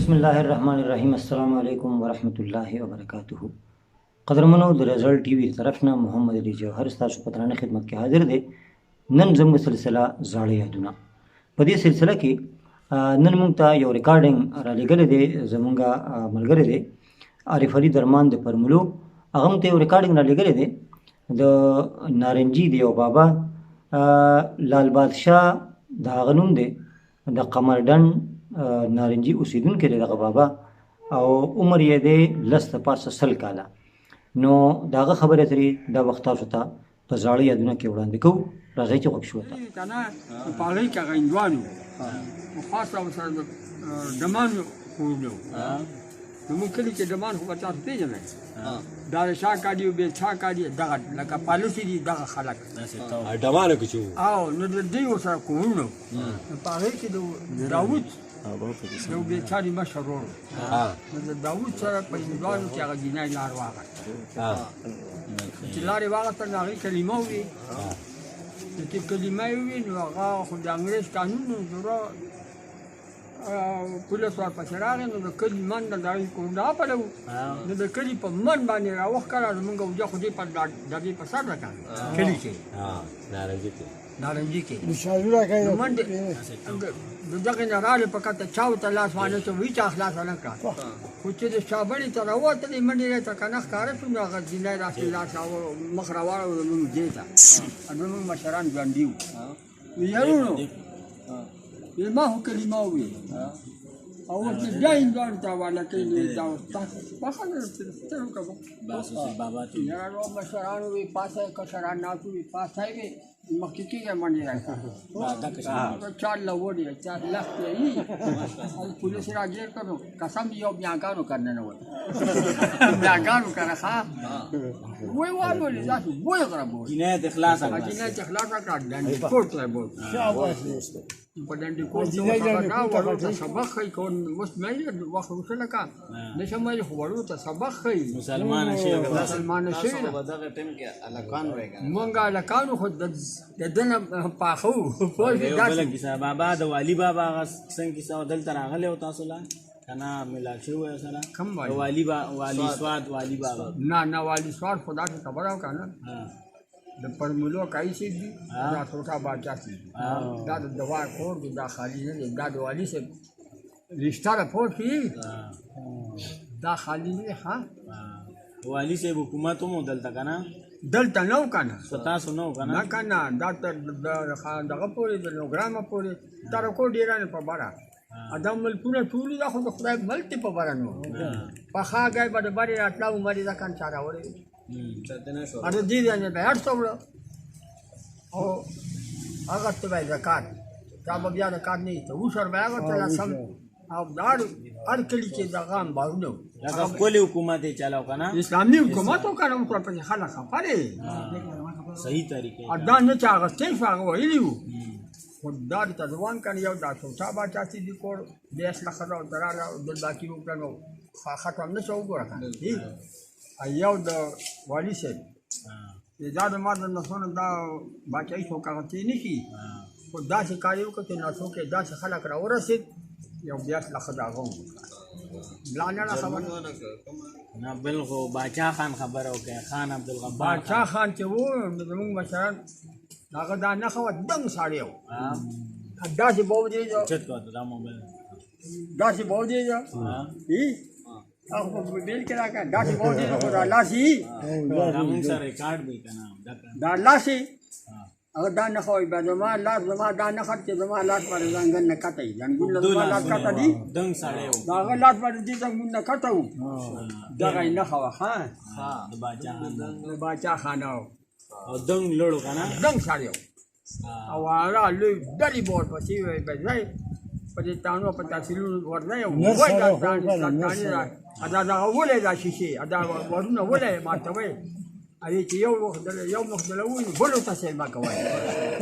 बिस्मिल्लाहिर्रहमानिर्रहीम अस्सलामु अलैकुम वरहमतुल्लाहि वबरकातुहू। क़दरमनो द रिज़ल्ट टीवी तरफ ना मोहम्मद अली जौहर स्तासु पत्राने खिदमत के हाजिर दे। नन ज़मग सिलसिला ज़ाड़े यादुना په دې سلسله کې نن موږ ته یو ریکارډینګ را لېږلی دی زمونږه ملګری دی عارف علي درمان د فرمولو هغه موږ ته یو ریکارډینګ را لېږلی دی د نارنجي د یو بابا لال بادشاه د هغه نوم دی د قمرډن نارنجي اوسیدونکی دی دغه بابا او عمر یې دی 10 کاله نو د هغه خبرې ترې دا وخت تاسو ته په زاړه یادونه کې وړاندې کوو راځئ چې غوږ شو ته کنه په هغې کې هغه هندوانو خو خاصه ورسره د ډمان کورونه زموږ کلي کې ډمان خو به تاسو پېژنئ دا د شا کاډي او بېل شا کاډي دغه لکه پالوسي دي دغه خلک ډمانو کې چې او نو د دوی ورسره کورونه نو په هغې کې د داود یو بېچاري مشر ورور نو د داود سره په هندوانو کې هغه جینۍ لار واغسته چې لارې واغسته نو هغې کلمه ووي نو چې کلمه یې ووي نو هغه خو د انګرېز قانون نو ضرور پولیس ورپسې راغی نو د کلي من د هغې کونډه پلو نو د کلي په من باندې راوښکله زمونږ وجه خو دې په دغې په سر ده کلي کې نارنجي کې نو منډې د دغې نه راغلې په کته چا ورته لاس وانهچوي چا خلاصه نه کړه خو چې د شابڼې ته راووتلې منډې یې ته که نه ښکاره شو نو هغه جینۍ داسې لاس مخ راواړو زمونږ دې ته زمونږ مشران ژوندي وو یارونو ما خو کلمه وویل او اوس چې بیا هندوانو ته حواله کوي نو دا تاسو بخښنه څه وکړو یارو مشران ووي پاسه کشران ناست وي پاسه وي مخکې کېږه منډې راکړه چا لوړې چا لښتې یي پولیس راګیر کړو قسم یو بیاګانو کرنه نه وایي بیاګانو کړه ښه وایي والولې داسې وایي غره بول جنایت خلاصه کړه ډنډې کوټ ته یې بول په ډنډې کوټ کې ورته نه وړو ته سبق ښایي که اوس مې وخت وشو لکه نه شم ویلی خو وړو ته سبق ښایي مسلمانه شوې مونږ هلکانو خو د ده نه پاخه وو بله کیسه بابا د والي بابا هغه څنګه کیسه دلته راغلی و تاسو لا که نه ملاق شوی وی سره کوم والي سواد والي بابا نه والي سواد خو داسې خبره وکړه نه د پرملو کایي صاحب دي دا ټوټه باچا صاحب دا د دوا کور دی دا خالي نه دی دا د والي صاحب رشته راپور کړي دا خالي نه دی ښه والي صاحب حکومت هم و دلته که نه دلته نه و که نه ستاسو نه و که نه که نه دا تر دغه پورې د نوګرامه پورې ترکو ډېرانې په بره دا ملکونه ټول دا خو د خدای ملک دی په بره نو پخا ګای به د برې راتله عمر یې دا کان چا راوړی اره دې نه به هر څه وړه او هغه ته به زکات چا به بیا زکات نه ایسته اوس ور به هغه ته سم او دا هر کلي کې دغه انبارونه لکه ښکلې حکومت یې چلاو که نه اسلامي حکومت وکړه اوس ورپسې خلک خفه دی صحیح طریقې دا نه چې اخیستی شو هغه ویلي وو خو دا د تزوان کنه یو دا ټوټه باچا چې دي کور بې اصله ښځه ورته راغله دلباکي وکړه نو ختم نه شو وګوره که یو د والي صاحب دا د ما د نسلونو دا باچایي څوک هغه تېر نه شي خو داسې کار یې وکړ چې نسو کې داسې خلک راورسېد یو بې اصله ښځه هغه هم بلا نه خبره نه بل خو باچا خان خبره وکړه خان عبدالغفار باچا خان چې و نو زمونږ مشران هغه دا نښه وه دنګ ساړی و داسې به ودرېږه چت کوه دا موبایل داسې به ودرېږه هغه په موبایل کې راکړه داسې به ودرېږه خو دا لاس یي زمونږ سره ریکارډ دی که نه دا لاس یې هغه دا نښه وایي بیا زما لاس زما دا نښه چې زما لاس باندې ځنګل نه کته وي ځنګون له زما لاس کته دي دنګ سړی و د هغه لاس باندې دې ځنګون نه کته و دغه یې نښه وه ښه د باچا خان د باچا خانه و او دنګ لړو که نه دنګ سړی و او هغه لوی ډلې به ورپسې وی به ځئ په دې تانو په تحصیلونو ورځئ او وایي دا تانې دا دغه ولې دا شیشې دا ورونه ولې ماتوئ هغې چې یو مخ دله ووایي بلو ته سیل مه کوئ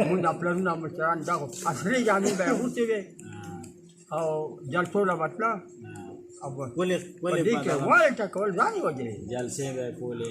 مونږ دا پلرونه مشران دا خو عصري جامې به یې اغوستې وې او جلسو له به تله او په دې کې وایي ټکول ځان یې وجرې جلسې به یې کولې